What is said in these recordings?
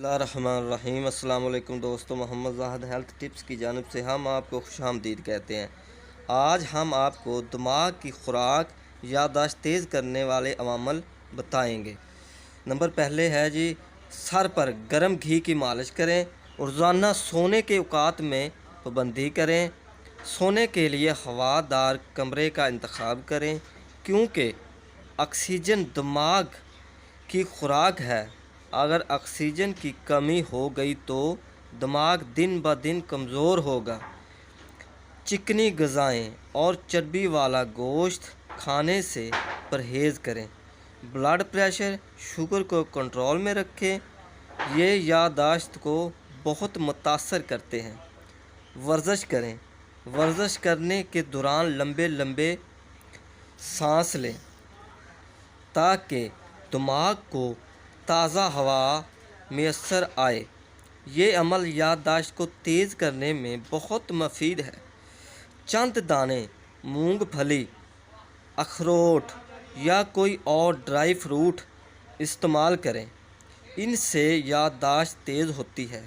اللہ الرحمن الرحیم۔ السلام علیکم دوستو، محمد زاہد ہیلتھ ٹپس کی جانب سے ہم آپ کو خوش آمدید کہتے ہیں۔ آج ہم آپ کو دماغ کی خوراک یادداشت تیز کرنے والے عوامل بتائیں گے۔ نمبر پہلے ہے سر پر گرم گھی کی مالش کریں۔ روزانہ سونے کے اوقات میں پابندی کریں۔ سونے کے لیے ہوادار کمرے کا انتخاب کریں کیونکہ آکسیجن دماغ کی خوراک ہے۔ اگر آکسیجن کی کمی ہو گئی تو دماغ دن بدن کمزور ہوگا۔ چکنی غذائیں اور چربی والا گوشت کھانے سے پرہیز کریں۔ بلڈ پریشر، شوگر کو کنٹرول میں رکھیں، یہ یادداشت کو بہت متاثر کرتے ہیں۔ ورزش کریں۔ ورزش کرنے کے دوران لمبے لمبے سانس لیں تاکہ دماغ کو تازہ ہوا میسر آئے۔ یہ عمل یادداشت کو تیز کرنے میں بہت مفید ہے۔ چند دانے مونگ پھلی، اخروٹ یا کوئی اور ڈرائی فروٹ استعمال کریں، ان سے یادداشت تیز ہوتی ہے۔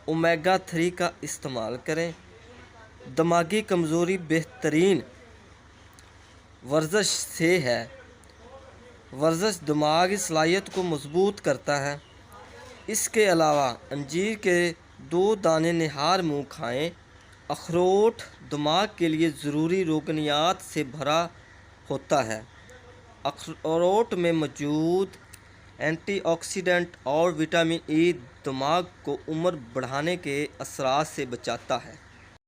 اومیگا 3 کا استعمال کریں۔ دماغی کمزوری بہترین ورزش سے ہے۔ ورزش دماغی صلاحیت کو مضبوط کرتا ہے۔ اس کے علاوہ انجیر کے 2 دانے نہار منہ کھائیں۔ اخروٹ دماغ کے لیے ضروری روغنیات سے بھرا ہوتا ہے۔ اخروٹ میں موجود اینٹی آکسیڈنٹ اور وٹامن ای دماغ کو عمر بڑھانے کے اثرات سے بچاتا ہے۔